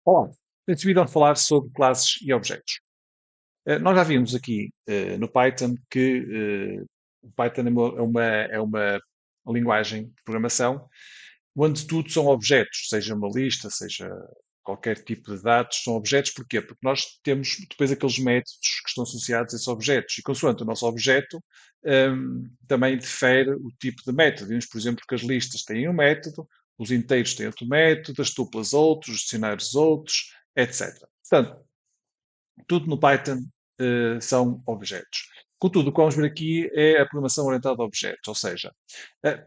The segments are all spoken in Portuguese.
Olá, temos vindo a falar sobre classes e objetos. Nós já vimos aqui no Python que o Python é uma linguagem de programação onde tudo são objetos, seja uma lista, seja qualquer tipo de dados, são objetos. Porquê? Porque nós temos depois aqueles métodos que estão associados a esses objetos. E consoante o nosso objeto, também difere o tipo de método. Vimos, por exemplo, que as listas têm um método, os inteiros têm outro método, as tuplas outros, os dicionários outros, etc. Portanto, tudo no Python são objetos. Contudo, o que vamos ver aqui é a programação orientada a objetos, ou seja,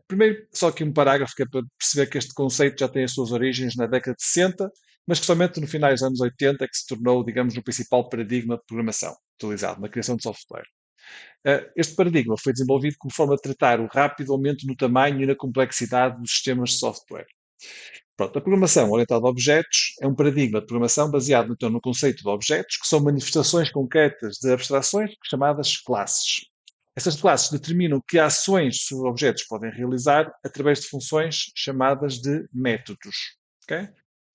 primeiro, só aqui um parágrafo que é para perceber que este conceito já tem as suas origens na década de 60, mas que somente no final dos anos 80 é que se tornou, digamos, o principal paradigma de programação utilizado na criação de software. Este paradigma foi desenvolvido como forma de tratar o rápido aumento no tamanho e na complexidade dos sistemas de software. Pronto, a programação orientada a objetos é um paradigma de programação baseado então no conceito de objetos, que são manifestações concretas de abstrações chamadas classes. Essas classes determinam que ações os objetos podem realizar através de funções chamadas de métodos. Okay?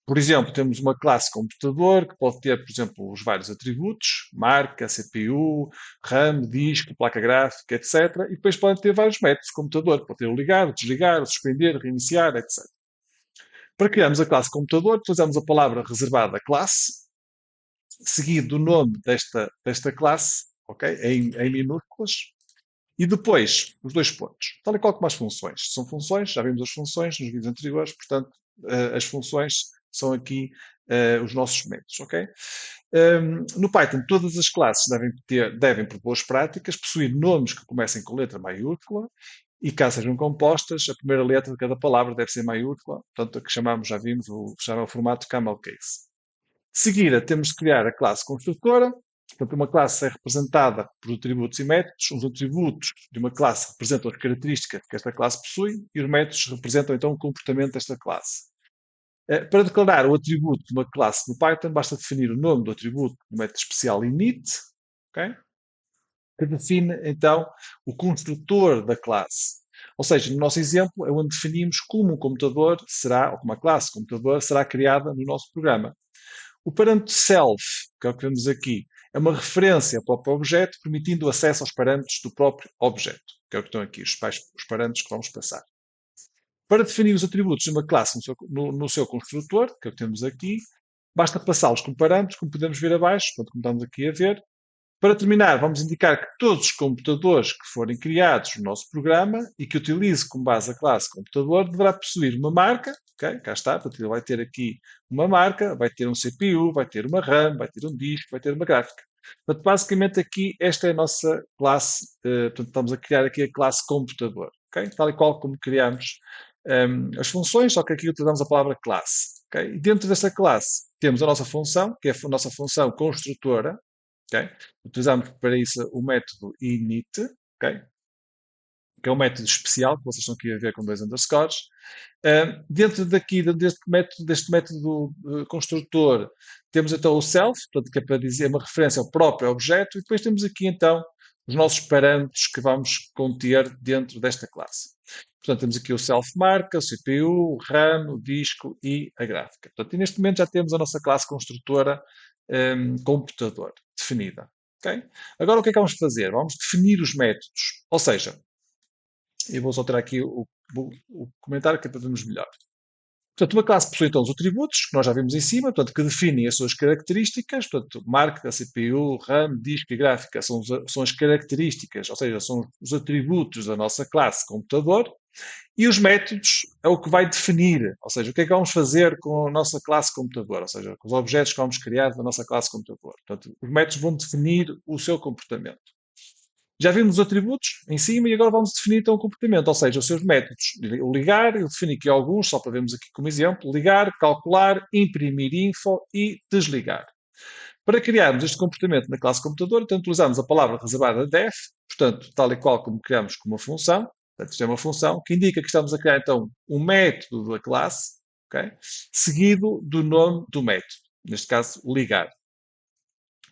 Por exemplo, temos uma classe computador que pode ter, por exemplo, os vários atributos, marca, CPU, RAM, disco, placa gráfica, etc. E depois podem ter vários métodos. Computador pode ter o ligar, o desligar, o suspender, reiniciar, etc. Para criarmos a classe computador, utilizamos a palavra reservada classe, seguido do nome desta classe, ok? Em minúsculas, e depois os dois pontos. Tal e qual como as funções. São funções, já vimos as funções nos vídeos anteriores, portanto, as funções são aqui os nossos métodos, ok? No Python, todas as classes devem por boas práticas, possuir nomes que comecem com letra maiúscula e, caso sejam compostas, a primeira letra de cada palavra deve ser maiúscula, portanto, a que chamamos, já vimos, chama o formato camel case. De seguida, temos de criar a classe construtora. Portanto, uma classe é representada por atributos e métodos. Os atributos de uma classe representam as características que esta classe possui e os métodos representam então o comportamento desta classe. Para declarar o atributo de uma classe no Python, basta definir o nome do atributo no método especial init, okay? Que define então o construtor da classe. Ou seja, no nosso exemplo é onde definimos como um computador será, ou como a classe computador será criada no nosso programa. O parâmetro self, que é o que vemos aqui, é uma referência ao próprio objeto, permitindo o acesso aos parâmetros do próprio objeto, que é o que estão aqui, os parâmetros que vamos passar. Para definir os atributos de uma classe no seu construtor, que é o que temos aqui, basta passá-los como parâmetros, como podemos ver abaixo, portanto, como estamos aqui a ver. Para terminar, vamos indicar que todos os computadores que forem criados no nosso programa e que utilize como base a classe computador deverá possuir uma marca, ok? Cá está, portanto, ele vai ter aqui uma marca, vai ter um CPU, vai ter uma RAM, vai ter um disco, vai ter uma gráfica. Portanto, basicamente aqui esta é a nossa classe, portanto, estamos a criar aqui a classe computador, ok? Tal e qual como criamos as funções, só que aqui utilizamos a palavra classe, ok? E dentro dessa classe temos a nossa função, que é a nossa função construtora, ok? Utilizamos para isso o método init, ok? Que é um método especial, que vocês estão aqui a ver com dois underscores. Dentro deste método construtor, temos então o self, portanto, que é para dizer uma referência ao próprio objeto, e depois temos aqui então os nossos parâmetros que vamos conter dentro desta classe. Portanto, temos aqui o self marca, o CPU, o RAM, o disco e a gráfica. Portanto, e neste momento já temos a nossa classe construtora computador definida. Okay? Agora o que é que vamos fazer? Vamos definir os métodos. Ou seja, eu vou só ter aqui o comentário que é para vermos melhor. Portanto, uma classe possui então os atributos, que nós já vimos em cima, portanto, que definem as suas características, portanto, marca, CPU, RAM, disco e gráfica são as características, ou seja, são os atributos da nossa classe computador, e os métodos é o que vai definir, ou seja, o que é que vamos fazer com a nossa classe computador, ou seja, com os objetos que vamos criar da nossa classe computador. Portanto, os métodos vão definir o seu comportamento. Já vimos os atributos em cima e agora vamos definir então o comportamento, ou seja, os seus métodos. O ligar, eu defini aqui alguns, só para vermos aqui como exemplo. Ligar, calcular, imprimir info e desligar. Para criarmos este comportamento na classe computador, então utilizamos a palavra reservada def, portanto, tal e qual como criamos com uma função. Portanto, isto é uma função que indica que estamos a criar então um método da classe, okay? Seguido do nome do método. Neste caso, ligar.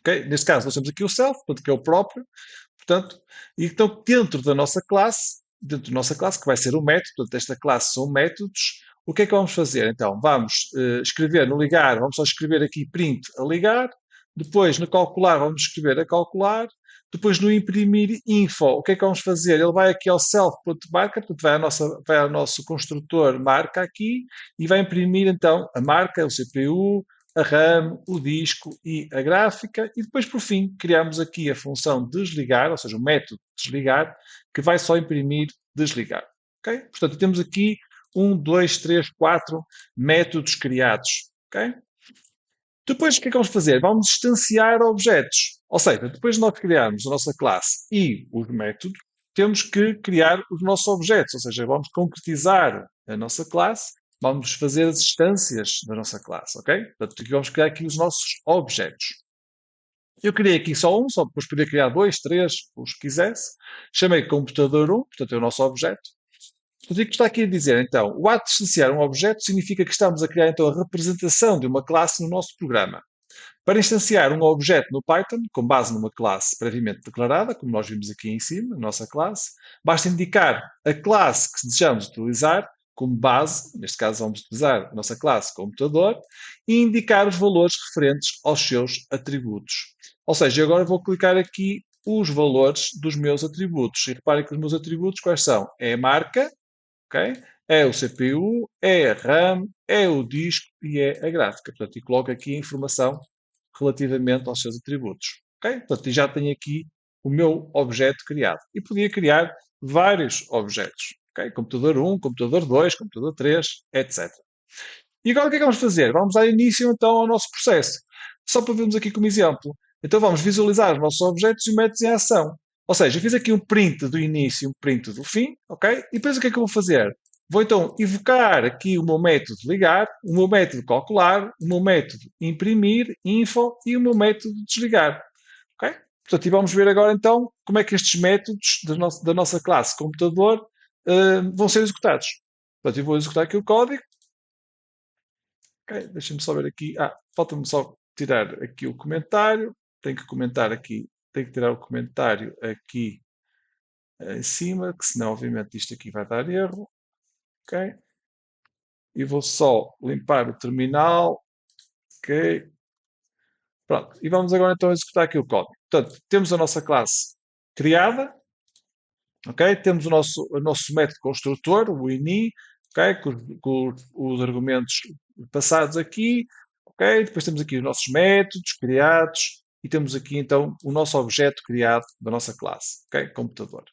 Okay? Neste caso, nós temos aqui o self, portanto, que é o próprio. Portanto, e então dentro da nossa classe, que vai ser o método, portanto, esta classe são métodos, O que é que vamos fazer? Então, vamos escrever no ligar, vamos só escrever aqui print a ligar, depois no calcular vamos escrever a calcular, depois no imprimir info, o que é que vamos fazer? Ele vai aqui ao self.marker, portanto vai ao nosso construtor marca aqui e vai imprimir então a marca, o CPU, a RAM, o disco e a gráfica e depois por fim criamos aqui a função desligar, ou seja, o método desligar, que vai só imprimir desligar. Ok? Portanto, temos aqui 4 métodos criados. Ok? Depois, o que é que vamos fazer? Vamos instanciar objetos. Ou seja, depois de nós criarmos a nossa classe e os métodos, temos que criar os nossos objetos. Ou seja, vamos concretizar a nossa classe, vamos fazer as instâncias da nossa classe. Ok? Portanto, vamos criar aqui os nossos objetos. Eu criei aqui só um, só depois podia criar dois, três, os que quisesse. Chamei computador 1, portanto é o nosso objeto. O que está aqui a dizer, então, o ato de associar um objeto significa que estamos a criar, então, a representação de uma classe no nosso programa. Para instanciar um objeto no Python, com base numa classe previamente declarada, como nós vimos aqui em cima, a nossa classe, basta indicar a classe que desejamos utilizar como base, neste caso vamos utilizar a nossa classe computador, e indicar os valores referentes aos seus atributos. Ou seja, eu agora vou clicar aqui os valores dos meus atributos. E reparem que os meus atributos quais são? É a marca, ok? É o CPU, é a RAM, é o disco e é a gráfica. Portanto, e coloco aqui a informação relativamente aos seus atributos. Ok? Portanto, já tenho aqui o meu objeto criado. E podia criar vários objetos. Ok? Computador 1, computador 2, computador 3, etc. E agora o que é que vamos fazer? Vamos dar início então ao nosso processo. Só para vermos aqui como exemplo. Então vamos visualizar os nossos objetos e métodos em ação. Ou seja, eu fiz aqui um print do início e um print do fim, ok? E depois o que é que eu vou fazer? Vou então evocar aqui o meu método ligar, o meu método calcular, o meu método imprimir, info e o meu método desligar. Ok? Portanto, e vamos ver agora então como é que estes métodos da nossa classe computador vão ser executados. Portanto, eu vou executar aqui o código. Ok, deixa-me só ver aqui. Falta-me só tirar aqui o comentário. Tenho que comentar aqui. Tenho que tirar o comentário aqui em cima, que senão, obviamente, isto aqui vai dar erro. Ok? E vou só limpar o terminal. Ok? Pronto. E vamos agora então executar aqui o código. Portanto, temos a nossa classe criada. Ok? Temos o nosso método construtor, o ini, ok? Com os argumentos passados aqui. Ok? Depois temos aqui os nossos métodos criados e temos aqui então o nosso objeto criado da nossa classe, ok? Computador.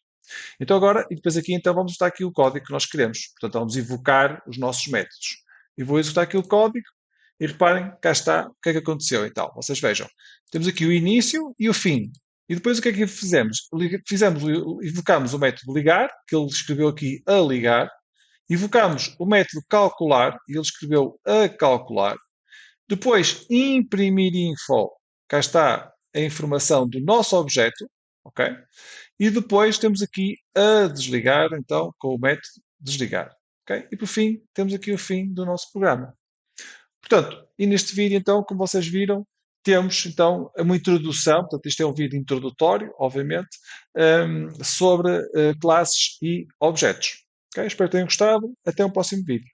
Então agora, e depois aqui então vamos estar aqui o código que nós queremos. Portanto, vamos invocar os nossos métodos. E vou executar aqui o código e reparem, cá está o que é que aconteceu então. Vocês vejam, temos aqui o início e o fim. E depois o que é que fizemos? Invocamos o método ligar, que ele escreveu aqui a ligar. Invocamos o método calcular, e ele escreveu a calcular. Depois, imprimir info, cá está a informação do nosso objeto, ok? E depois temos aqui a desligar, então, com o método desligar, ok? E por fim, temos aqui o fim do nosso programa. Portanto, e neste vídeo, então, como vocês viram, temos, então, uma introdução, portanto, isto é um vídeo introdutório, obviamente, sobre classes e objetos. Ok? Espero que tenham gostado. Até um próximo vídeo.